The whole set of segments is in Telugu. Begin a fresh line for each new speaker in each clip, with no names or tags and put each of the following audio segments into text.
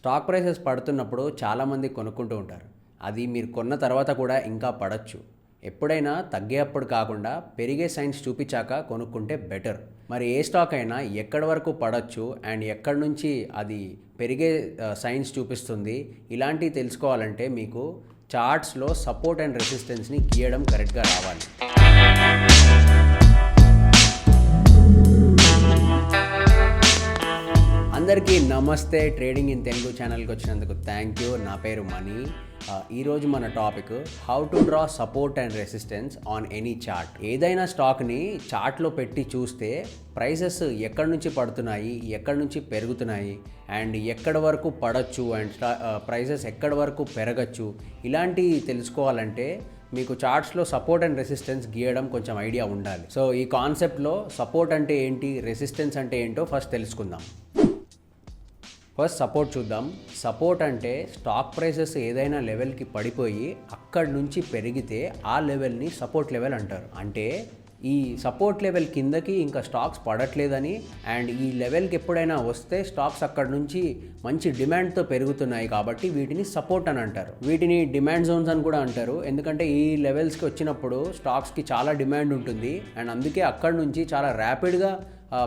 స్టాక్ ప్రైసెస్ పడుతున్నప్పుడు చాలామంది కొనుక్కుంటూ ఉంటారు. అది మీరు కొన్న తర్వాత కూడా ఇంకా పడచ్చు. ఎప్పుడైనా తగ్గేప్పుడు కాకుండా పెరిగే సైన్స్ చూపించాక కొనుక్కుంటే బెటర్. మరి ఏ స్టాక్ అయినా ఎక్కడి వరకు పడచ్చు అండ్ ఎక్కడి నుంచి అది పెరిగే సైన్స్ చూపిస్తుంది, ఇలాంటివి తెలుసుకోవాలంటే మీకు చార్ట్స్లో సపోర్ట్ అండ్ రెసిస్టెన్స్ని గీయడం కరెక్ట్గా రావాలి. అందరికీ నమస్తే. ట్రేడింగ్ ఇన్ తెలుగు ఛానల్కి వచ్చినందుకు థ్యాంక్ యూ. నా పేరు మనీ. ఈరోజు మన topic how to draw support and resistance on any chart. ఏదైనా స్టాక్ని చార్ట్లో పెట్టి చూస్తే ప్రైసెస్ ఎక్కడి నుంచి పడుతున్నాయి, ఎక్కడి నుంచి పెరుగుతున్నాయి అండ్ ఎక్కడి వరకు పడచ్చు అండ్ ప్రైసెస్ ఎక్కడి వరకు పెరగచ్చు, ఇలాంటివి తెలుసుకోవాలంటే మీకు చార్ట్స్లో సపోర్ట్ అండ్ రెసిస్టెన్స్ గీయడం కొంచెం ఐడియా ఉండాలి. సో ఈ కాన్సెప్ట్లో సపోర్ట్ అంటే ఏంటి, రెసిస్టెన్స్ అంటే ఏంటో ఫస్ట్ తెలుసుకుందాం. ఫస్ట్ సపోర్ట్ చూద్దాం. సపోర్ట్ అంటే స్టాక్ ప్రైసెస్ ఏదైనా లెవెల్కి పడిపోయి అక్కడి నుంచి పెరిగితే ఆ లెవెల్ని సపోర్ట్ లెవెల్ అంటారు. అంటే ఈ సపోర్ట్ లెవెల్ కిందకి ఇంకా స్టాక్స్ పడట్లేదని అండ్ ఈ లెవెల్కి ఎప్పుడైనా వస్తే స్టాక్స్ అక్కడి నుంచి మంచి డిమాండ్తో పెరుగుతున్నాయి కాబట్టి వీటిని సపోర్ట్ అని అంటారు. వీటిని డిమాండ్ జోన్స్ అని కూడా అంటారు, ఎందుకంటే ఈ లెవెల్స్కి వచ్చినప్పుడు స్టాక్స్కి చాలా డిమాండ్ ఉంటుంది అండ్ అందుకే అక్కడి నుంచి చాలా ర్యాపిడ్గా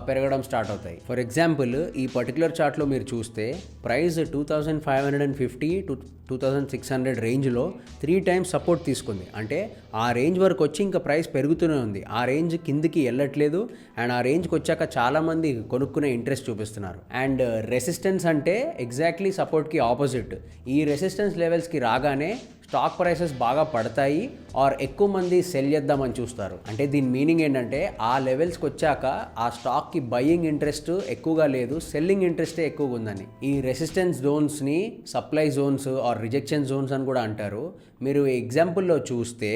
పెరగడం స్టార్ట్ అవుతాయి. ఫర్ ఎగ్జాంపుల్ ఈ పర్టికులర్ చార్ట్లో మీరు చూస్తే ప్రైస్ 2550 టు 2600 రేంజ్లో 3 టైమ్స్ సపోర్ట్ తీసుకుంది. అంటే ఆ రేంజ్ వరకు వచ్చి ఇంకా ప్రైస్ పెరుగుతూనే ఉంది, ఆ రేంజ్ కిందికి వెళ్ళట్లేదు అండ్ ఆ రేంజ్కి వచ్చాక చాలామంది కొనుక్కునే ఇంట్రెస్ట్ చూపిస్తున్నారు. అండ్ రెసిస్టెన్స్ అంటే ఎగ్జాక్ట్లీ సపోర్ట్కి ఆపోజిట్. ఈ రెసిస్టెన్స్ లెవెల్స్కి రాగానే స్టాక్ ప్రైసెస్ బాగా పడతాయి ఆర్ ఎక్కువ మంది సెల్ చేద్దామని చూస్తారు. అంటే దీని మీనింగ్ ఏంటంటే ఆ లెవెల్స్కి వచ్చాక ఆ స్టాక్కి బయ్యింగ్ ఇంట్రెస్ట్ ఎక్కువగా లేదు, సెల్లింగ్ ఇంట్రెస్టే ఎక్కువగా ఉందని. ఈ రెసిస్టెన్స్ జోన్స్ని supply zones or rejection zones అని కూడా అంటారు. మీరు ఎగ్జాంపుల్లో చూస్తే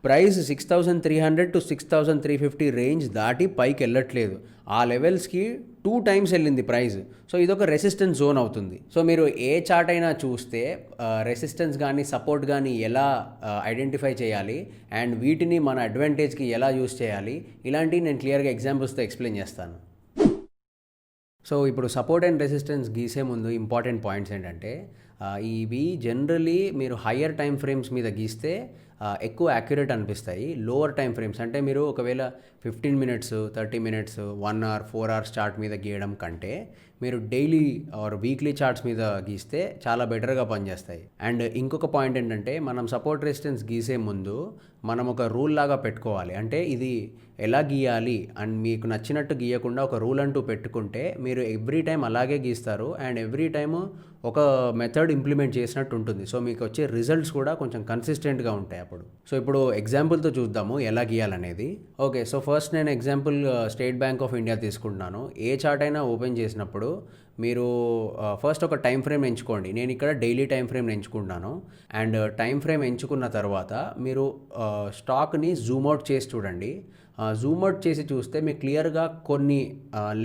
ప్రైస్ 6300 టు 6350 రేంజ్ దాటి పైకి వెళ్ళట్లేదు, ఆ లెవెల్స్కి 2 టైమ్స్ వెళ్ళింది ప్రైస్. సో ఇదొక రెసిస్టెన్స్ జోన్ అవుతుంది. సో మీరు ఏ చార్ట్ అయినా చూస్తే రెసిస్టెన్స్ కానీ సపోర్ట్ కానీ ఎలా ఐడెంటిఫై చేయాలి అండ్ వీటిని మన అడ్వాంటేజ్కి ఎలా యూస్ చేయాలి, ఇలాంటివి నేను క్లియర్గా ఎగ్జాంపుల్స్తో ఎక్స్ప్లెయిన్ చేస్తాను. సో ఇప్పుడు సపోర్ట్ అండ్ రెసిస్టెన్స్ గీసే ముందు ఇంపార్టెంట్ పాయింట్స్ ఏంటంటే ఇవి జనరలీ మీరు హయ్యర్ టైం ఫ్రేమ్స్ మీద గీస్తే ఎక్కువ యాక్యురేట్ అనిపిస్తాయి. లోవర్ టైం ఫ్రేమ్స్ అంటే మీరు ఒకవేళ 15 minutes 30 minutes 1 hour 4 hours chart మీద గీయడం కంటే మీరు డైలీ ఆర్ వీక్లీ చార్ట్స్ మీద గీస్తే చాలా బెటర్గా పనిచేస్తాయి. అండ్ ఇంకొక పాయింట్ ఏంటంటే మనం సపోర్ట్ రెసిస్టెన్స్ గీసే ముందు మనం ఒక రూల్ లాగా పెట్టుకోవాలి. అంటే ఇది ఎలా గీయాలి అండ్ మీకు నచ్చినట్టు గీయకుండా ఒక రూల్ అంటూ పెట్టుకుంటే మీరు ఎవ్రీ టైం అలాగే గీస్తారు అండ్ ఎవ్రీ టైము ఒక మెథడ్ ఇంప్లిమెంట్ చేసినట్టు ఉంటుంది. సో మీకు వచ్చే రిజల్ట్స్ కూడా కొంచెం కన్సిస్టెంట్గా ఉంటాయి అప్పుడు. సో ఇప్పుడు ఎగ్జాంపుల్తో చూద్దాము ఎలా గీయాలనేది. ఓకే, సో ఫస్ట్ నేను example state bank of India తీసుకుంటున్నాను. ఏ చార్ట్ అయినా ఓపెన్ చేసినప్పుడు మీరు ఫస్ట్ ఒక టైం ఫ్రేమ్ ఎంచుకోండి. నేను ఇక్కడ డైలీ టైం ఫ్రేమ్ ఎంచుకుంటాను అండ్ టైం ఫ్రేమ్ ఎంచుకున్న తర్వాత మీరు స్టాక్ని జూమ్ అవుట్ చేసి చూడండి. జూమ్ అవుట్ చేసి చూస్తే మీకు క్లియర్గా కొన్ని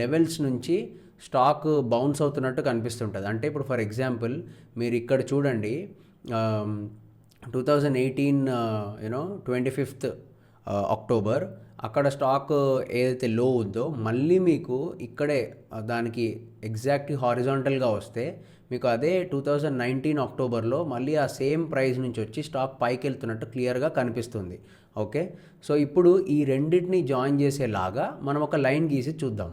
లెవెల్స్ నుంచి స్టాక్ బౌన్స్ అవుతున్నట్టు కనిపిస్తుంటుంది. అంటే ఇప్పుడు ఫర్ ఎగ్జాంపుల్ మీరు ఇక్కడ చూడండి 2018 25th అక్టోబర్ అక్కడ స్టాక్ ఏదైతే లో ఉందో మళ్ళీ మీకు ఇక్కడే దానికి ఎగ్జాక్ట్ హారిజాంటల్గా వస్తే మీకు అదే 2019 అక్టోబర్లో మళ్ళీ ఆ సేమ్ ప్రైస్ నుంచి వచ్చి స్టాక్ పైకి వెళ్తున్నట్టు క్లియర్గా కనిపిస్తుంది. ఓకే, సో ఇప్పుడు ఈ రెండింటిని జాయిన్ చేసేలాగా మనం ఒక లైన్ గీసి చూద్దాం.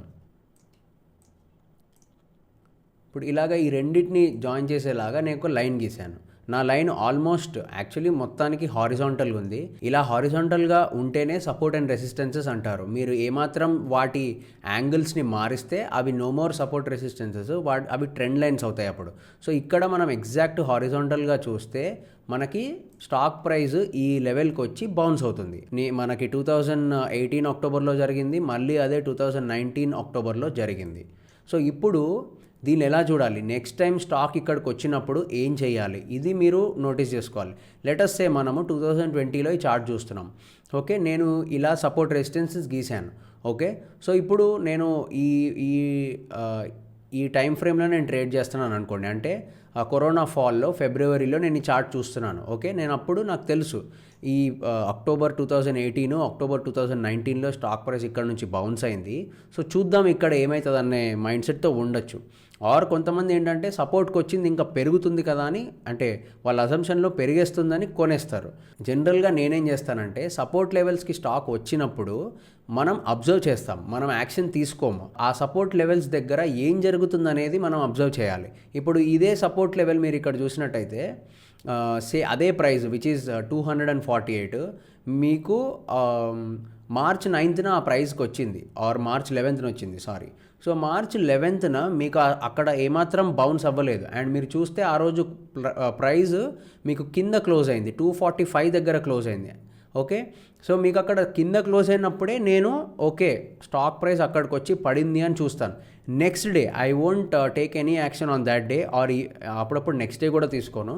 ఇప్పుడు ఇలాగ ఈ రెండింటిని జాయిన్ చేసేలాగా నేను ఒక లైన్ గీసాను. నా లైన్ ఆల్మోస్ట్ యాక్చువల్లీ మొత్తానికి హారిజాంటల్గా ఉంది. ఇలా హారిజాంటల్గా ఉంటేనే సపోర్ట్ అండ్ రెసిస్టెన్సెస్ అంటారు. మీరు ఏమాత్రం వాటి యాంగిల్స్ని మారిస్తే అవి నో మోర్ సపోర్ట్ రెసిస్టెన్సెస్, అవి ట్రెండ్ లైన్స్ అవుతాయి అప్పుడు. సో ఇక్కడ మనం ఎగ్జాక్ట్ హారిజాంటల్గా చూస్తే మనకి స్టాక్ ప్రైస్ ఈ లెవెల్కి వచ్చి బౌన్స్ అవుతుంది. మనకి 2018 అక్టోబర్లో జరిగింది, మళ్ళీ అదే 2019 అక్టోబర్లో జరిగింది. సో ఇప్పుడు దీన్ని ఎలా చూడాలి, నెక్స్ట్ టైం స్టాక్ ఇక్కడికి వచ్చినప్పుడు ఏం చేయాలి, ఇది మీరు నోటీస్ చేసుకోవాలి. లెటస్ సే మనము 2020లో ఈ చార్ట్ చూస్తున్నాం. ఓకే, నేను ఇలా సపోర్ట్ రెసిస్టెన్సెస్ గీశాను. ఓకే, సో ఇప్పుడు నేను ఈ ఈ ఈ టైం ఫ్రేమ్లో నేను ట్రేడ్ చేస్తున్నాను అనుకోండి. అంటే కరోనా ఫాల్లో ఫిబ్రవరిలో నేను ఈ చార్ట్ చూస్తున్నాను. ఓకే, నేను అప్పుడు నాకు తెలుసు ఈ అక్టోబర్ 2018 అక్టోబర్ 2019లో స్టాక్ ప్రైస్ ఇక్కడ నుంచి బౌన్స్ అయింది. సో చూద్దాం ఇక్కడ ఏమవుతుంది అనే మైండ్ సెట్తో ఉండొచ్చు. ఆర్ కొంతమంది ఏంటంటే సపోర్ట్కి వచ్చింది ఇంకా పెరుగుతుంది కదా అని, అంటే వాళ్ళ అజంప్షన్లో పెరిగేస్తుందని కొనేస్తారు. జనరల్గా నేనేం చేస్తానంటే సపోర్ట్ లెవెల్స్కి స్టాక్ వచ్చినప్పుడు మనం అబ్జర్వ్ చేస్తాం, మనం యాక్షన్ తీసుకోము. ఆ సపోర్ట్ లెవెల్స్ దగ్గర ఏం జరుగుతుందనేది మనం అబ్జర్వ్ చేయాలి. ఇప్పుడు ఇదే సపోర్ట్ లెవెల్ మీరు ఇక్కడ చూసినట్టయితే అదే ప్రైస్ విచ్ ఈజ్ 248 మీకు మార్చ్ 9th ఆ ప్రైస్కి వచ్చింది, ఆర్ మార్చ్ 11th వచ్చింది, సారీ. సో మార్చ్ 11th మీకు అక్కడ ఏమాత్రం బౌన్స్ అవ్వలేదు. అండ్ మీరు చూస్తే ఆ రోజు ప్రైస్ మీకు కింద క్లోజ్ అయింది, 245 దగ్గర క్లోజ్ అయింది. ఓకే, సో మీకు అక్కడ కింద క్లోజ్ అయినప్పుడే నేను ఓకే స్టాక్ ప్రైస్ అక్కడికి వచ్చి పడింది అని చూస్తాను. Next day I won't take any action on that day, or అప్పుడప్పుడు నెక్స్ట్ డే కూడా తీసుకోను.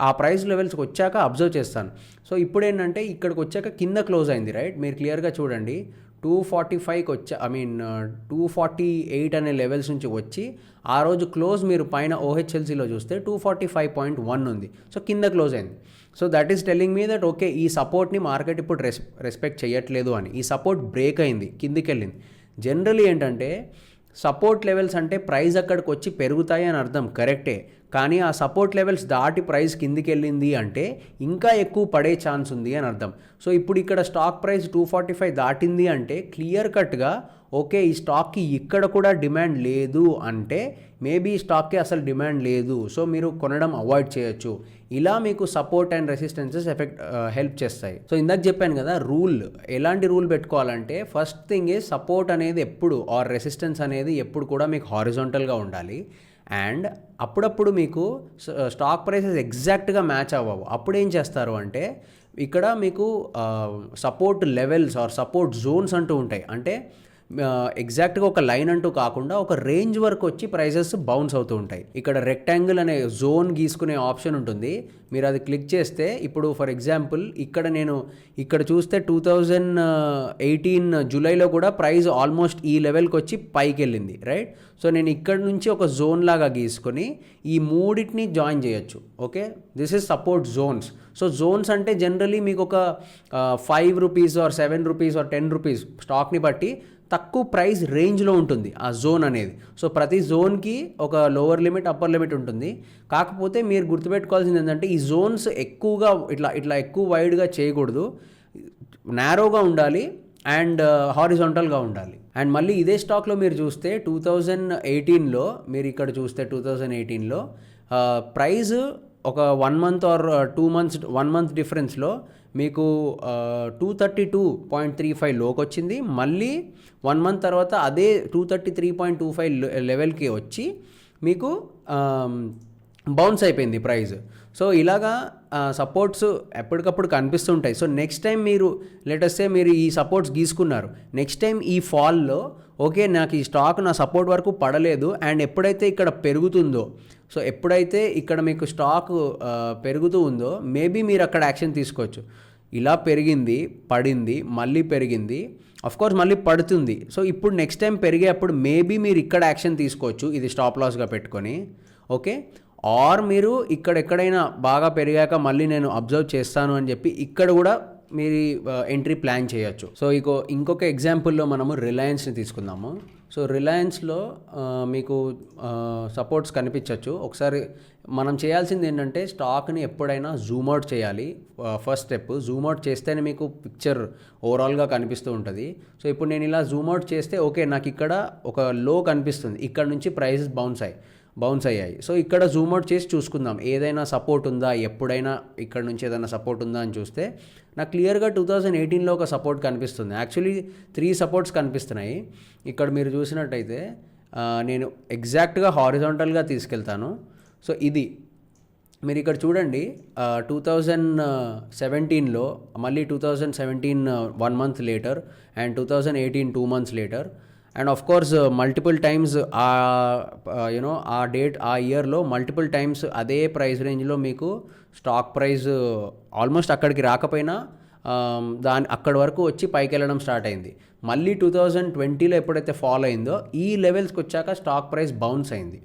ఆ ప్రైస్ లెవెల్స్కి వచ్చాక అబ్జర్వ్ చేస్తాను. సో ఇప్పుడు ఏంటంటే ఇక్కడికి వచ్చాక కింద క్లోజ్ అయింది, రైట్? మీరు క్లియర్గా చూడండి, 245కి వచ్చా, 248 అనే లెవెల్స్ నుంచి వచ్చి ఆ రోజు క్లోజ్ మీరు పైన ఓహెచ్ఎల్సీలో చూస్తే 245.1 ఉంది. సో కింద క్లోజ్ అయింది. So that is telling me that okay ఈ సపోర్ట్ని మార్కెట్ ఇప్పుడు రెస్పెక్ట్ చేయట్లేదు అని. ఈ సపోర్ట్ బ్రేక్ అయింది, కిందికి వెళ్ళింది. జనరలీ ఏంటంటే సపోర్ట్ లెవెల్స్ అంటే ప్రైస్ అక్కడికి వచ్చి పెరుగుతాయి అని అర్థం, కరెక్టే. కానీ ఆ సపోర్ట్ లెవెల్స్ దాటి ప్రైస్ కిందికి వెళ్ళింది అంటే ఇంకా ఎక్కువ పడే ఛాన్స్ ఉంది అని అర్థం. సో ఇప్పుడు ఇక్కడ స్టాక్ ప్రైస్ 245 దాటింది అంటే క్లియర్ కట్గా ఓకే ఈ స్టాక్కి ఇక్కడ కూడా డిమాండ్ లేదు అంటే మేబీ ఈ స్టాక్కి అసలు డిమాండ్ లేదు, సో మీరు కొనడం అవాయిడ్ చేయొచ్చు. ఇలా మీకు సపోర్ట్ అండ్ రెసిస్టెన్సెస్ హెల్ప్ చేస్తాయి. సో ఇందాక చెప్పాను కదా రూల్, ఎలాంటి రూల్ పెట్టుకోవాలంటే ఫస్ట్ థింగ్ ఈజ్ సపోర్ట్ అనేది ఎప్పుడు ఆర్ రెసిస్టెన్స్ అనేది ఎప్పుడు కూడా మీకు హారిజాంటల్గా ఉండాలి. అండ్ అప్పుడప్పుడు మీకు స్టాక్ ప్రైసెస్ ఎగ్జాక్ట్గా మ్యాచ్ అవ్వవు. అప్పుడు ఏం చేస్తారు అంటే ఇక్కడ మీకు support levels or support zones అంటూ ఉంటాయి. అంటే ఎగ్జాక్ట్గా ఒక లైన్ అంటూ కాకుండా ఒక రేంజ్ వరకు వచ్చి ప్రైసెస్ బౌన్స్ అవుతూ ఉంటాయి. ఇక్కడ రెక్టాంగిల్ అనే జోన్ గీసుకునే ఆప్షన్ ఉంటుంది, మీరు అది క్లిక్ చేస్తే ఇప్పుడు ఫర్ ఎగ్జాంపుల్ ఇక్కడ చూస్తే 2018 జూలైలో కూడా ప్రైస్ ఆల్మోస్ట్ ఈ లెవెల్కి వచ్చి పైకి వెళ్ళింది, రైట్? సో నేను ఇక్కడ నుంచి ఒక జోన్ లాగా గీసుకొని ఈ మూడింటిని జాయిన్ చేయొచ్చు. Okay, this is support zones. So zones అంటే జనరలీ మీకు ఒక 5 rupees or 7 rupees or 10 rupees స్టాక్ని బట్టి తక్కువ ప్రైస్ రేంజ్లో ఉంటుంది ఆ జోన్ అనేది. సో ప్రతి జోన్కి ఒక లోవర్ లిమిట్ అప్పర్ లిమిట్ ఉంటుంది. కాకపోతే మీరు గుర్తుపెట్టుకోవాల్సింది ఏంటంటే ఈ జోన్స్ ఎక్కువగా ఇట్లా ఎక్కువ వైడ్గా చేయకూడదు, నారోగా ఉండాలి అండ్ హారిజాంటల్గా ఉండాలి. అండ్ మళ్ళీ ఇదే స్టాక్లో మీరు చూస్తే 2018లో మీరు ఇక్కడ చూస్తే 2018లో ప్రైస్ ఒక 1 మంత్ ఆర్ 2 months 1 month డిఫరెన్స్లో మీకు 232.35 లోకి వచ్చింది. మళ్ళీ 1 month తర్వాత అదే 233.25 లెవెల్కి వచ్చి మీకు బౌన్స్ అయిపోయింది ప్రైస్. సో ఇలాగా సపోర్ట్స్ ఎప్పటికప్పుడు కనిపిస్తుంటాయి. సో నెక్స్ట్ టైం మీరు లెటెస్టే మీరు ఈ సపోర్ట్స్ గీసుకున్నారు, నెక్స్ట్ టైం ఈ ఫాల్లో ఓకే నాకు ఈ స్టాక్ నా సపోర్ట్ వరకు పడలేదు అండ్ ఎప్పుడైతే ఇక్కడ పెరుగుతుందో, సో ఎప్పుడైతే ఇక్కడ మీకు స్టాక్ పెరుగుతూ ఉందో మేబీ మీరు అక్కడ యాక్షన్ తీసుకోవచ్చు. ఇలా పెరిగింది, పడింది, మళ్ళీ పెరిగింది, అఫ్కోర్స్ మళ్ళీ పడుతుంది. సో ఇప్పుడు నెక్స్ట్ టైం పెరిగేప్పుడు మేబీ మీరు ఇక్కడ యాక్షన్ తీసుకోవచ్చు, ఇది స్టాప్ లాస్గా పెట్టుకొని. ఓకే, ఆర్ మీరు ఇక్కడ ఎక్కడైనా బాగా పెరిగాక మళ్ళీ నేను అబ్జర్వ్ చేస్తాను అని చెప్పి ఇక్కడ కూడా మీరు ఎంట్రీ ప్లాన్ చేయొచ్చు. సో ఇంకొక ఎగ్జాంపుల్లో మనము రిలయన్స్ని తీసుకుందాము. సో రిలయన్స్లో మీకు సపోర్ట్స్ కనిపించవచ్చు. ఒకసారి మనం చేయాల్సింది ఏంటంటే స్టాక్ని ఎప్పుడైనా జూమ్ అవుట్ చేయాలి. ఫస్ట్ స్టెప్ జూమ్ అవుట్ చేస్తేనే మీకు పిక్చర్ ఓవరాల్గా కనిపిస్తూ ఉంటుంది. సో ఇప్పుడు నేను ఇలా జూమ్ అవుట్ చేస్తే ఓకే నాకు ఇక్కడ ఒక లో కనిపిస్తుంది, ఇక్కడ నుంచి ప్రైసెస్ బౌన్స్ అయ్యాయి. సో ఇక్కడ జూమ్ అవుట్ చేసి చూసుకుందాం ఏదైనా సపోర్ట్ ఉందా, ఎప్పుడైనా ఇక్కడ నుంచి ఏదైనా సపోర్ట్ ఉందా అని చూస్తే నాకు క్లియర్గా 2018లో ఒక సపోర్ట్ కనిపిస్తుంది. యాక్చువల్లీ 3 సపోర్ట్స్ కనిపిస్తున్నాయి. ఇక్కడ మీరు చూసినట్టయితే నేను ఎగ్జాక్ట్గా హారిజాంటల్గా తీసుకెళ్తాను. సో ఇది మీరు ఇక్కడ చూడండి, 2017లో మళ్ళీ 2017 1 month later and 2018 2 months later and of course multiple times ఆ డేట్ ఆ ఇయర్లో మల్టిపుల్ టైమ్స్ అదే ప్రైస్ రేంజ్లో మీకు స్టాక్ ప్రైస్ ఆల్మోస్ట్ అక్కడికి రాకపోయినా అక్కడి వరకు వచ్చి పైకి వెళ్ళడం స్టార్ట్ అయింది. మళ్ళీ 2020లో ఎప్పుడైతే ఫాలో అయిందో ఈ లెవెల్స్కి వచ్చాక స్టాక్ ప్రైస్ బౌన్స్ అయింది.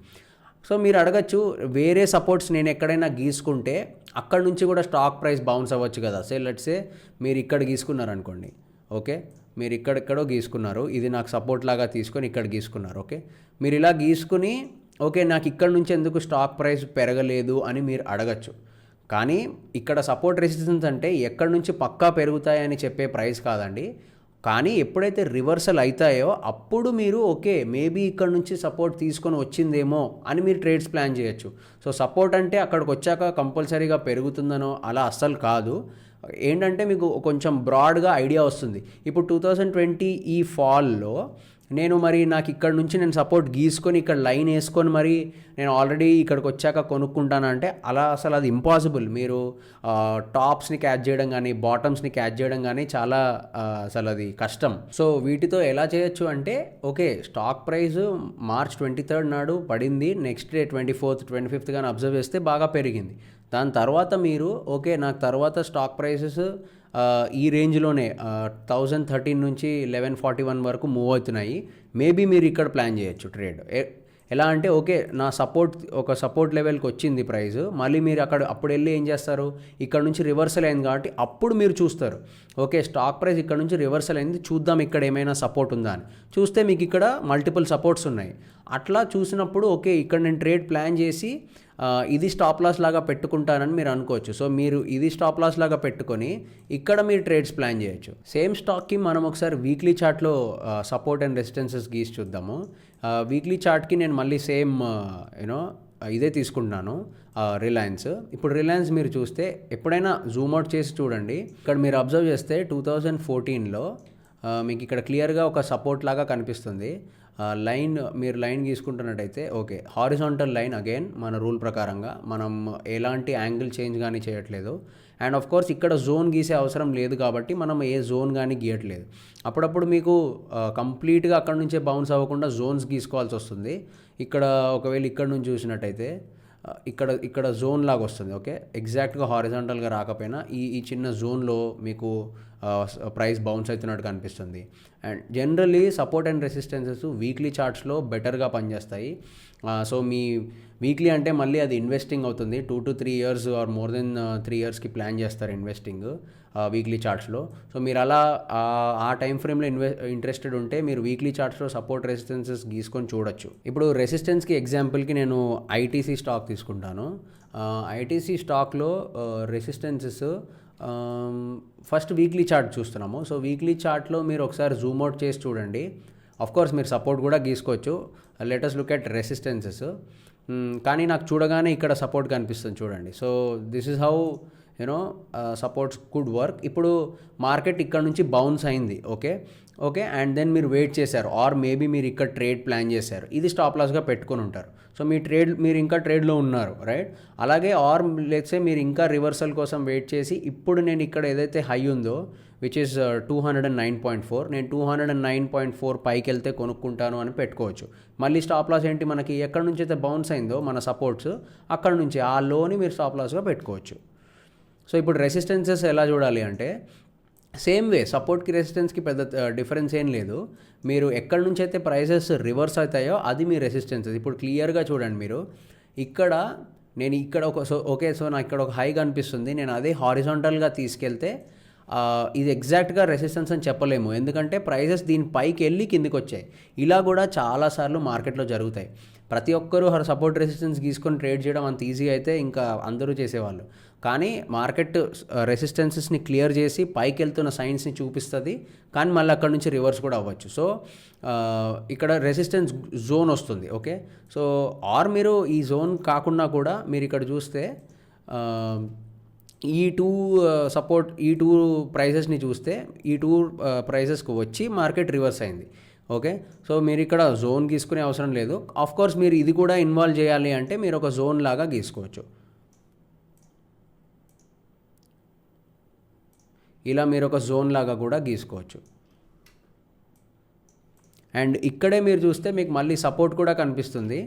సో మీరు అడగచ్చు వేరే సపోర్ట్స్ నేను ఎక్కడైనా గీసుకుంటే అక్కడ నుంచి కూడా స్టాక్ ప్రైస్ బౌన్స్ అవ్వచ్చు కదా. లెట్స్ సే మీరు ఇక్కడ గీసుకున్నారు అనుకోండి, ఓకే మీరు ఇక్కడెక్కడో గీసుకున్నారు, ఇది నాకు సపోర్ట్ లాగా తీసుకొని ఇక్కడ గీసుకున్నారు. ఓకే మీరు ఇలా గీసుకుని ఓకే, నాకు ఇక్కడ నుంచి ఎందుకు స్టాక్ ప్రైస్ పెరగలేదు అని మీరు అడగచ్చు. కానీ ఇక్కడ సపోర్ట్ రెసిస్టెన్స్ అంటే ఎక్కడి నుంచి పక్కా పెరుగుతాయని చెప్పే ప్రైస్ కాదండి. కానీ ఎప్పుడైతే రివర్సల్ అవుతాయో అప్పుడు మీరు ఓకే మేబీ ఇక్కడ నుంచి సపోర్ట్ తీసుకొని వచ్చిందేమో అని మీరు ట్రేడ్స్ ప్లాన్ చేయొచ్చు. సో సపోర్ట్ అంటే అక్కడికి వచ్చాక కంపల్సరీగా పెరుగుతుందనో అలా అస్సలు కాదు. ఏంటంటే మీకు కొంచెం బ్రాడ్గా ఐడియా వస్తుంది. ఇప్పుడు 2020 ఈ ఫాల్లో నాకు ఇక్కడ నుంచి నేను సపోర్ట్ గీసుకొని ఇక్కడ లైన్ వేసుకొని మరి నేను ఆల్రెడీ ఇక్కడికి వచ్చాక కొనుక్కుంటానంటే అలా అసలు అది ఇంపాసిబుల్. మీరు టాప్స్ని క్యాచ్ చేయడం కానీ బాటమ్స్ని క్యాచ్ చేయడం కానీ చాలా అసలు అది కష్టం. సో వీటితో ఎలా చేయొచ్చు అంటే ఓకే స్టాక్ ప్రైస్ March 23 నాడు పడింది, నెక్స్ట్ డే 24th 25th కానీ అబ్జర్వ్ చేస్తే బాగా పెరిగింది. దాని తర్వాత మీరు ఓకే నాకు తర్వాత స్టాక్ ప్రైసెస్ ఈ రేంజ్లోనే 1013 నుంచి 1141 వరకు మూవ్ అవుతున్నాయి, మేబీ మీరు ఇక్కడ ప్లాన్ చేయొచ్చు ట్రేడ్. ఎలా అంటే ఓకే నా సపోర్ట్ లెవెల్కి వచ్చింది ప్రైస్, మళ్ళీ మీరు అప్పుడు వెళ్ళి ఏం చేస్తారు, ఇక్కడ నుంచి రివర్సల్ అయింది కాబట్టి అప్పుడు మీరు చూస్తారు ఓకే స్టాక్ ప్రైస్ ఇక్కడ నుంచి రివర్సల్ అయింది, చూద్దాం ఇక్కడ ఏమైనా సపోర్ట్ ఉందా అని. చూస్తే మీకు ఇక్కడ మల్టిపుల్ సపోర్ట్స్ ఉన్నాయి. అట్లా చూసినప్పుడు ఓకే ఇక్కడ నేను ట్రేడ్ ప్లాన్ చేసి ఇది స్టాప్ లాస్ లాగా పెట్టుకుంటానని మీరు అనుకోవచ్చు. సో మీరు ఇది స్టాప్ లాస్ లాగా పెట్టుకొని ఇక్కడ మీరు ట్రేడ్స్ ప్లాన్ చేయొచ్చు. సేమ్ స్టాక్కి మనం ఒకసారి వీక్లీ చార్ట్లో సపోర్ట్ అండ్ రెసిస్టెన్సెస్ గీసి చూద్దాము. వీక్లీ చార్ట్కి నేను మళ్ళీ సేమ్ ఇదే తీసుకుంటున్నాను, రిలయన్స్. ఇప్పుడు రిలయన్స్ మీరు చూస్తే ఎప్పుడైనా జూమ్ అవుట్ చేసి చూడండి. ఇక్కడ మీరు అబ్జర్వ్ చేస్తే 2014లో మీకు ఇక్కడ క్లియర్గా ఒక సపోర్ట్ లాగా కనిపిస్తుంది. మీరు లైన్ గీసుకుంటున్నట్టయితే ఓకే హారిజాంటల్ లైన్ అగైన్ మన రూల్ ప్రకారంగా మనం ఎలాంటి యాంగిల్ చేంజ్ కానీ చేయట్లేదు. అండ్ ఆఫ్ కోర్స్ ఇక్కడ జోన్ గీసే అవసరం లేదు కాబట్టి మనం ఏ జోన్ కానీ గీయట్లేదు. అప్పుడప్పుడు మీకు కంప్లీట్గా అక్కడ నుంచే బౌన్స్ అవ్వకుండా జోన్స్ గీసుకోవాల్సి వస్తుంది. ఇక్కడ ఒకవేళ ఇక్కడ నుంచి చూసినట్టయితే ఇక్కడ జోన్ లాగా వస్తుంది. ఓకే ఎగ్జాక్ట్గా హారిజాంటల్గా రాకపోయినా ఈ చిన్న జోన్లో మీకు ప్రైస్ బౌన్స్ అవుతున్నట్టు కనిపిస్తుంది. And generally support and resistances weekly చార్ట్స్లో బెటర్గా పనిచేస్తాయి. సో మీ వీక్లీ అంటే మళ్ళీ అది ఇన్వెస్టింగ్ అవుతుంది. 2 to 3 years or more than 3 yearsకి ప్లాన్ చేస్తారు ఇన్వెస్టింగ్ వీక్లీ చార్ట్స్లో. సో మీరు అలా ఆ టైం ఫ్రేమ్లో ఇంట్రెస్టెడ్ ఉంటే మీరు వీక్లీ చార్ట్స్లో సపోర్ట్ రెసిస్టెన్సెస్ గీసుకొని చూడొచ్చు. ఇప్పుడు రెసిస్టెన్స్కి ఎగ్జాంపుల్కి నేను ఐటీసీ స్టాక్ తీసుకుంటాను. ఐటీసీ స్టాక్లో రెసిస్టెన్సెస్ ఫస్ట్ వీక్లీ చార్ట్ చూస్తున్నాము. సో వీక్లీ చార్ట్లో మీరు ఒకసారి జూమ్ అవుట్ చేసి చూడండి. ఆఫ్ కోర్స్ మీరు సపోర్ట్ కూడా గీసుకోవచ్చు. Let us look at resistances. కానీ నాకు చూడగానే ఇక్కడ సపోర్ట్ కనిపిస్తుంది చూడండి. So this is how supports could work. ఇప్పుడు మార్కెట్ ఇక్కడ నుంచి బౌన్స్ అయింది ఓకే అండ్ దెన్ మీరు వెయిట్ చేశారు ఆర్ మేబీ మీరు ఇక్కడ ట్రేడ్ ప్లాన్ చేశారు, ఇది స్టాప్ లాస్గా పెట్టుకొని ఉంటారు. సో మీరు ఇంకా ట్రేడ్లో ఉన్నారు రైట్. అలాగే ఆర్ లెట్స్ సే మీరు ఇంకా రివర్సల్ కోసం వెయిట్ చేసి ఇప్పుడు నేను ఇక్కడ ఏదైతే హై ఉందో విచ్ ఈస్ 209.4 నేను 209.4 పైకి వెళ్తే కొనుక్కుంటాను అని పెట్టుకోవచ్చు. మళ్ళీ స్టాప్ లాస్ ఏంటి మనకి ఎక్కడి నుంచి అయితే బౌన్స్ అయిందో మన సపోర్ట్స్ అక్కడ నుంచి ఆ లోని మీరు స్టాప్ లాస్గా పెట్టుకోవచ్చు. సో ఇప్పుడు రెసిస్టెన్సెస్ ఎలా చూడాలి అంటే సేమ్ వే సపోర్ట్కి రెసిస్టెన్స్కి పెద్ద డిఫరెన్స్ ఏం లేదు. మీరు ఎక్కడి నుంచి అయితే ప్రైసెస్ రివర్స్ అవుతాయో అది మీ రెసిస్టెన్సెస్. ఇప్పుడు క్లియర్గా చూడండి మీరు సో నాకు ఇక్కడ ఒక హై కనిపిస్తుంది, నేను అదే హారిజాంటల్గా తీసుకెళ్తే ఇది ఎగ్జాక్ట్గా రెసిస్టెన్స్ అని చెప్పలేము, ఎందుకంటే ప్రైసెస్ దీని పైకి వెళ్ళి కిందికి వచ్చాయి. ఇలా కూడా చాలాసార్లు మార్కెట్లో జరుగుతాయి. ప్రతి ఒక్కరూ సపోర్ట్ రెసిస్టెన్స్ గీసుకొని ట్రేడ్ చేయడం అంత ఈజీ అయితే ఇంకా అందరూ చేసేవాళ్ళు. కానీ మార్కెట్ రెసిస్టెన్సెస్ని క్లియర్ చేసి పైకి వెళ్తున్న సైన్స్ని చూపిస్తుంది, కానీ మళ్ళీ అక్కడ నుంచి రివర్స్ కూడా అవ్వచ్చు. సో ఇక్కడ రెసిస్టెన్స్ జోన్ వస్తుంది ఓకే. సో ఆర్ మీరు ఈ జోన్ కాకుండా కూడా మీరు ఇక్కడ చూస్తే ఈ టూ ప్రైసెస్ని చూస్తే ఈ టూ ప్రైసెస్కి వచ్చి మార్కెట్ రివర్స్ అయింది ఓకే. సో మీరు ఇక్కడ జోన్ గీసుకునే అవసరం లేదు. ఆఫ్ కోర్స్ మీరు ఇది కూడా ఇన్వాల్వ్ చేయాలి అంటే మీరు ఒక జోన్ లాగా గీసుకోవచ్చు. ఇలా మీరు ఒక జోన్ లాగా కూడా గీసుకోవచ్చు. అండ్ ఇక్కడే మీరు చూస్తే మీకు మళ్ళీ సపోర్ట్ కూడా కనిపిస్తుంది.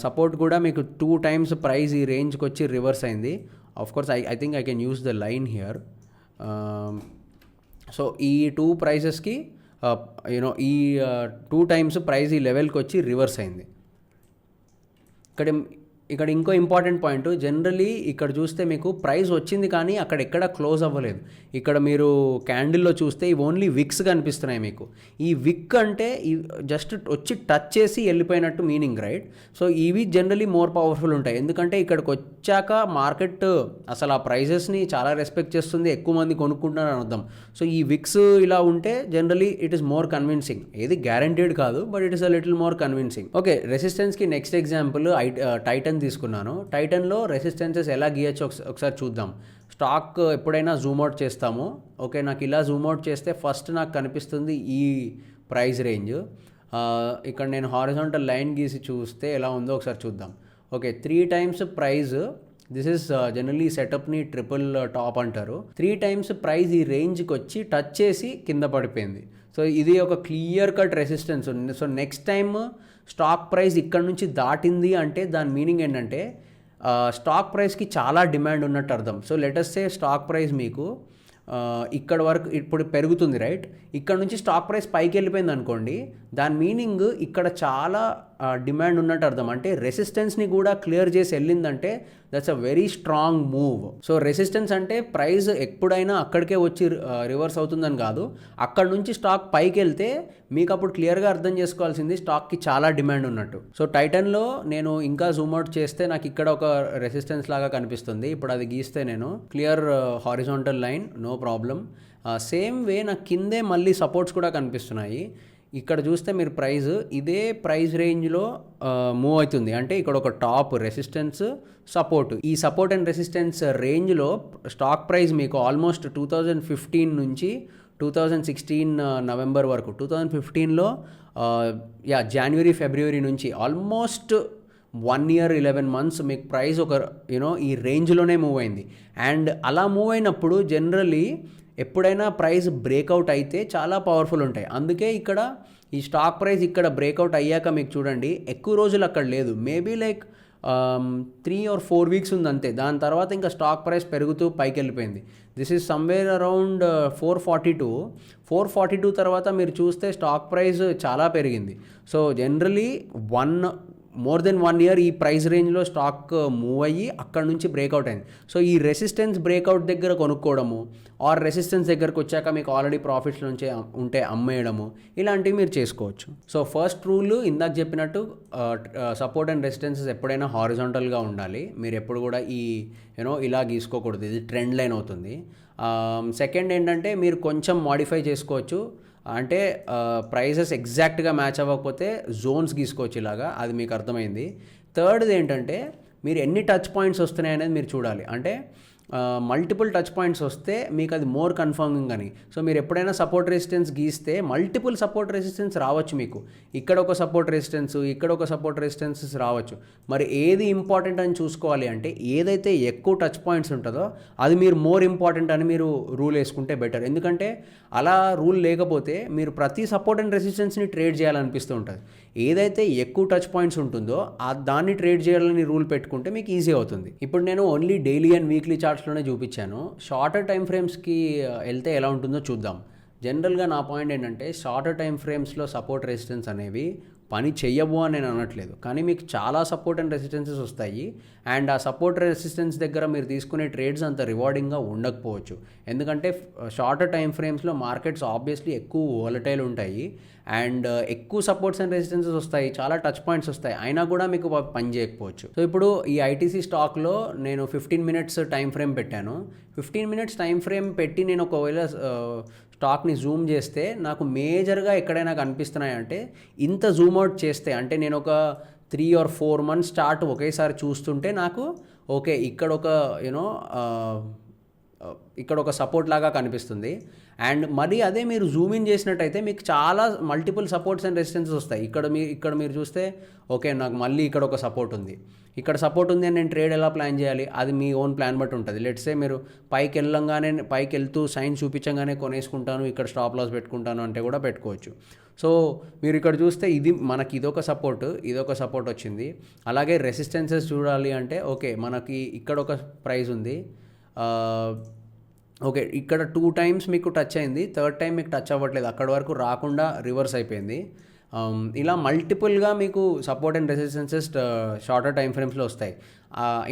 సపోర్ట్ కూడా మీకు 2 times ప్రైస్ ఈ రేంజ్కి వచ్చి రివర్స్ అయింది. Of course I think I can use the line here. So ఈ 2 ప్రైసెస్కి ఈ 2 times ప్రైస్ ఈ లెవెల్కి వచ్చి రివర్స్ అయింది. ఇక్కడ ఇంకో ఇంపార్టెంట్ పాయింట్, జనరలీ ఇక్కడ చూస్తే మీకు ప్రైస్ వచ్చింది కానీ అక్కడ ఎక్కడ క్లోజ్ అవ్వలేదు. ఇక్కడ మీరు క్యాండిల్లో చూస్తే ఇవి ఓన్లీ విక్స్ కనిపిస్తున్నాయి మీకు. ఈ విక్ అంటే జస్ట్ వచ్చి టచ్ చేసి వెళ్ళిపోయినట్టు మీనింగ్, రైట్? సో ఇవి జనరలీ మోర్ పవర్ఫుల్ ఉంటాయి, ఎందుకంటే ఇక్కడికి వచ్చాక మార్కెట్ అసలు ఆ ప్రైజెస్ని చాలా రెస్పెక్ట్ చేస్తుంది, ఎక్కువ మంది కొనుక్కుంటున్నారు అని అర్థం. సో ఈ విక్స్ ఇలా ఉంటే generally it is more convincing. ఏది గ్యారంటీడ్ కాదు, but it is a little more convincing. Okay, రెసిస్టెన్స్కి నెక్స్ట్ ఎగ్జాంపుల్ టైటన్ తీసుకున్నాను. టైటన్లో రెసిస్టెన్సెస్ ఎలా గీయచ్చో ఒకసారి చూద్దాం. స్టాక్ ఎప్పుడైనా జూమ్ అవుట్ చేస్తాము. ఓకే, నాకు ఇలా జూమ్ అవుట్ చేస్తే ఫస్ట్ నాకు కనిపిస్తుంది ఈ ప్రైస్ రేంజ్. ఇక్కడ నేను హారిజాంటల్ లైన్ గీసి చూస్తే ఎలా ఉందో ఒకసారి చూద్దాం. Okay, 3 times price, this is generally సెటప్ని ట్రిపుల్ టాప్ అంటారు. 3 times ప్రైజ్ ఈ రేంజ్కి వచ్చి టచ్ చేసి కింద పడిపోయింది. సో ఇది ఒక క్లియర్ కట్ రెసిస్టెన్స్ ఉంది. So next time stock price ఇక్కడ నుంచి దాటింది అంటే దాని మీనింగ్ ఏంటంటే స్టాక్ ప్రైస్కి చాలా డిమాండ్ ఉన్నట్టు అర్థం. So let's say stock price మీకు ఇక్కడ వరకు ఇప్పుడు పెరుగుతుంది, రైట్? ఇక్కడ నుంచి స్టాక్ ప్రైస్ పైకి వెళ్ళిపోయింది అనుకోండి, దాని మీనింగ్ ఇక్కడ చాలా డిమాండ్ ఉన్నట్టు అర్థం. అంటే రెసిస్టెన్స్ని కూడా క్లియర్ చేసి వెళ్ళిందంటే that's a very strong move. So resistance అంటే ప్రైస్ ఎప్పుడైనా అక్కడికే వచ్చి రివర్స్ అవుతుందని కాదు, అక్కడ నుంచి స్టాక్ పైకి వెళ్తే మీకు అప్పుడు క్లియర్గా అర్థం చేసుకోవాల్సింది స్టాక్కి చాలా డిమాండ్ ఉన్నట్టు. సో టైటన్లో నేను ఇంకా జూమ్ అవుట్ చేస్తే నాకు ఇక్కడ ఒక రెసిస్టెన్స్ లాగా కనిపిస్తుంది. ఇప్పుడు అది గీస్తే నేను clear horizontal line, no problem. Same way నాకు కిందే మళ్ళీ సపోర్ట్స్ కూడా కనిపిస్తున్నాయి. ఇక్కడ చూస్తే మీరు ప్రైస్ ఇదే ప్రైస్ రేంజ్లో మూవ్ అవుతుంది. అంటే ఇక్కడ ఒక టాప్ రెసిస్టెన్స్, సపోర్ట్. ఈ సపోర్ట్ అండ్ రెసిస్టెన్స్ రేంజ్లో స్టాక్ ప్రైస్ మీకు ఆల్మోస్ట్ 2015 నుంచి 2016 నవంబర్ వరకు, 2015లో జనవరి ఫిబ్రవరి నుంచి ఆల్మోస్ట్ 1 year 11 months మీకు ప్రైస్ ఒక ఈ రేంజ్లోనే మూవ్ అయింది. అండ్ అలా మూవ్ అయినప్పుడు జనరలీ ఎప్పుడైనా ప్రైస్ బ్రేక్అవుట్ అయితే చాలా పవర్ఫుల్ ఉంటాయి. అందుకే ఇక్కడ ఈ స్టాక్ ప్రైస్ ఇక్కడ బ్రేక్అవుట్ అయ్యాక మీకు చూడండి ఎక్కువ రోజులు అక్కడ లేదు, మేబీ లైక్ 3 or 4 weeks ఉంది అంతే. దాని తర్వాత ఇంకా స్టాక్ ప్రైస్ పెరుగుతూ పైకి వెళ్ళిపోయింది. దిస్ ఈజ్ సమ్వేర్ అరౌండ్ 442 తర్వాత మీరు చూస్తే స్టాక్ ప్రైస్ చాలా పెరిగింది. So generally more than 1 year ఈ ప్రైస్ రేంజ్లో స్టాక్ మూవ్ అయ్యి అక్కడ నుంచి బ్రేక్అవుట్ అయింది. సో ఈ రెసిస్టెన్స్ బ్రేక్అవుట్ దగ్గర కొనుక్కోవడము, ఆర్ రెసిస్టెన్స్ దగ్గరకు వచ్చాక మీకు ఆల్రెడీ ప్రాఫిట్స్ నుంచి ఉంటే అమ్మేయడము, ఇలాంటివి మీరు చేసుకోవచ్చు. సో ఫస్ట్ రూల్ ఇందాక చెప్పినట్టు సపోర్ట్ అండ్ రెసిస్టెన్సెస్ ఎప్పుడైనా హారిజాంటల్గా ఉండాలి. మీరు ఎప్పుడు కూడా ఇలా గీసుకోకూడదు, ఇది ట్రెండ్ లైన్ అవుతుంది. సెకండ్ ఏంటంటే మీరు కొంచెం మాడిఫై చేసుకోవచ్చు. అంటే ప్రైసెస్ ఎగ్జాక్ట్గా మ్యాచ్ అవ్వకపోతే జోన్స్ గీసుకోవచ్చు ఇలాగా, అది మీకు అర్థమైంది. థర్డ్ది ఏంటంటే మీరు ఎన్ని టచ్ పాయింట్స్ వస్తున్నాయి అనేది మీరు చూడాలి. అంటే మల్టిపుల్ టచ్ పాయింట్స్ వస్తే మీకు అది మోర్ కన్ఫర్మింగ్ అని. సో మీరు ఎప్పుడైనా సపోర్ట్ రెసిస్టెన్స్ గీస్తే మల్టిపుల్ సపోర్ట్ రెసిస్టెన్స్ రావచ్చు మీకు. ఇక్కడ ఒక సపోర్ట్ రెసిస్టెన్స్, ఇక్కడ ఒక సపోర్ట్ రెసిస్టెన్సెస్ రావచ్చు. మరి ఏది ఇంపార్టెంట్ అని చూసుకోవాలి అంటే ఏదైతే ఎక్కువ టచ్ పాయింట్స్ ఉంటుందో అది మీరు మోర్ ఇంపార్టెంట్ అని మీరు రూల్ వేసుకుంటే బెటర్. ఎందుకంటే అలా రూల్ లేకపోతే మీరు ప్రతి సపోర్ట్ అండ్ రెసిస్టెన్స్ని ట్రేడ్ చేయాలనిపిస్తూ ఉంటుంది. ఏదైతే ఎక్కువ టచ్ పాయింట్స్ ఉంటుందో దాన్ని ట్రేడ్ చేయాలని రూల్ పెట్టుకుంటే మీకు ఈజీ అవుతుంది. ఇప్పుడు నేను ఓన్లీ డైలీ అండ్ వీక్లీ చార్ట్స్లోనే చూపించాను. షార్టర్ టైం ఫ్రేమ్స్కి వెళ్తే ఎలా ఉంటుందో చూద్దాం. జనరల్గా నా పాయింట్ ఏంటంటే షార్టర్ టైం ఫ్రేమ్స్లో సపోర్ట్ రెసిస్టెన్స్ అనేవి పని చెయ్యవు అని నేను అనట్లేదు, కానీ మీకు చాలా సపోర్ట్ అండ్ రెసిస్టెన్సెస్ వస్తాయి. అండ్ ఆ సపోర్ట్ రెసిస్టెన్స్ దగ్గర మీరు తీసుకునే ట్రేడ్స్ అంత రివార్డింగ్గా ఉండకపోవచ్చు. ఎందుకంటే షార్టర్ టైం ఫ్రేమ్స్లో మార్కెట్స్ ఆబ్వియస్లీ ఎక్కువ వోలటైల్ ఉంటాయి అండ్ ఎక్కువ సపోర్ట్స్ అండ్ రెసిస్టెన్సెస్ వస్తాయి, చాలా టచ్ పాయింట్స్ వస్తాయి, అయినా కూడా మీకు పని చేయకపోవచ్చు. సో ఇప్పుడు ఈ ఐటీసీ స్టాక్లో నేను 15 minutes టైం ఫ్రేమ్ పెట్టాను. 15 minutes టైం ఫ్రేమ్ పెట్టి నేను ఒకవేళ స్టాక్ని జూమ్ చేస్తే నాకు మేజర్గా ఎక్కడైనా కనిపిస్తున్నాయి అంటే ఇంత జూమ్ అవుట్ చేస్తే, అంటే నేను ఒక 3 or 4 months చార్ట్ ఒకేసారి చూస్తుంటే నాకు ఓకే ఇక్కడ ఒక సపోర్ట్ లాగా కనిపిస్తుంది. అండ్ మరి అదే మీరు జూమ్ ఇన్ చేసినట్టయితే మీకు చాలా మల్టిపుల్ సపోర్ట్స్ అండ్ రెసిస్టెన్సెస్ వస్తాయి. ఇక్కడ మీరు చూస్తే ఓకే నాకు మళ్ళీ ఇక్కడ ఒక సపోర్ట్ ఉంది, ఇక్కడ సపోర్ట్ ఉంది అని నేను ట్రేడ్ ఎలా ప్లాన్ చేయాలి, అది మీ ఓన్ ప్లాన్ బట్టి ఉంటుంది. లెట్సే మీరు పైకి వెళ్తూ సైన్ చూపించగానే కొనేసుకుంటాను, ఇక్కడ స్టాప్ లాస్ పెట్టుకుంటాను అంటే కూడా పెట్టుకోవచ్చు. సో మీరు ఇక్కడ చూస్తే మనకి ఇదొక సపోర్ట్ వచ్చింది. అలాగే రెసిస్టెన్సెస్ చూడాలి అంటే ఓకే మనకి ఇక్కడ ఒక ప్రైస్ ఉంది, ఓకే ఇక్కడ 2 times మీకు టచ్ అయింది, థర్డ్ టైం మీకు టచ్ అవ్వట్లేదు, అక్కడ వరకు రాకుండా రివర్స్ అయిపోయింది. ఇలా మల్టిపుల్గా మీకు support and resistances shorter time ఫ్రేమ్స్లో వస్తాయి.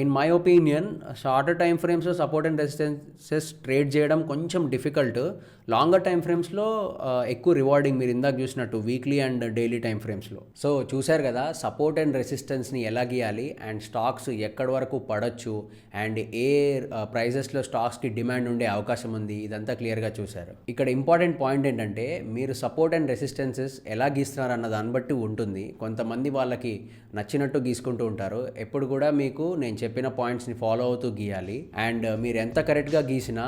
In my opinion shorter time ఫ్రేమ్స్లో సపోర్ట్ అండ్ రెసిస్టెన్సెస్ ట్రేడ్ చేయడం కొంచెం డిఫికల్ట్. లాంగర్ టైం ఫ్రేమ్స్లో ఎక్కువ రివార్డింగ్, మీరు ఇందాక చూసినట్టు వీక్లీ అండ్ డైలీ టైం ఫ్రేమ్స్లో. సో చూశారు కదా సపోర్ట్ అండ్ రెసిస్టెన్స్ని ఎలా గీయాలి అండ్ స్టాక్స్ ఎక్కడి వరకు పడవచ్చు అండ్ ఏ ప్రైజెస్లో స్టాక్స్కి డిమాండ్ ఉండే అవకాశం ఉంది, ఇదంతా క్లియర్గా చూశారు. ఇక్కడ ఇంపార్టెంట్ పాయింట్ ఏంటంటే మీరు సపోర్ట్ అండ్ రెసిస్టెన్సెస్ ఎలా గీస్తున్నారు అన్న దాన్ని బట్టి ఉంటుంది. కొంతమంది వాళ్ళకి నచ్చినట్టు గీసుకుంటూ ఉంటారు. ఎప్పుడు కూడా మీకు నేను చెప్పిన పాయింట్స్ని ఫాలో అవుతూ గీయాలి. అండ్ మీరు ఎంత కరెక్ట్గా గీసినా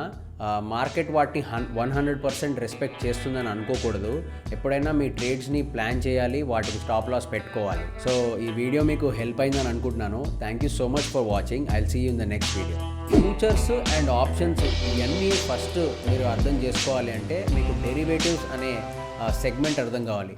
మార్కెట్ వాటిని 100% రెస్పెక్ట్ చేస్తుందని అనుకోకూడదు. ఎప్పుడైనా మీ ట్రేడ్స్ని ప్లాన్ చేయాలి, వాటికి స్టాప్ లాస్ పెట్టుకోవాలి. సో ఈ వీడియో మీకు హెల్ప్ అయిందని అనుకుంటున్నాను. Thank you so much for watching. I will see you in the next video. Futures and options ఇవన్నీ ఫస్ట్ మీరు అర్థం చేసుకోవాలి అంటే మీకు డెరివేటివ్స్ అనే సెగ్మెంట్ అర్థం కావాలి.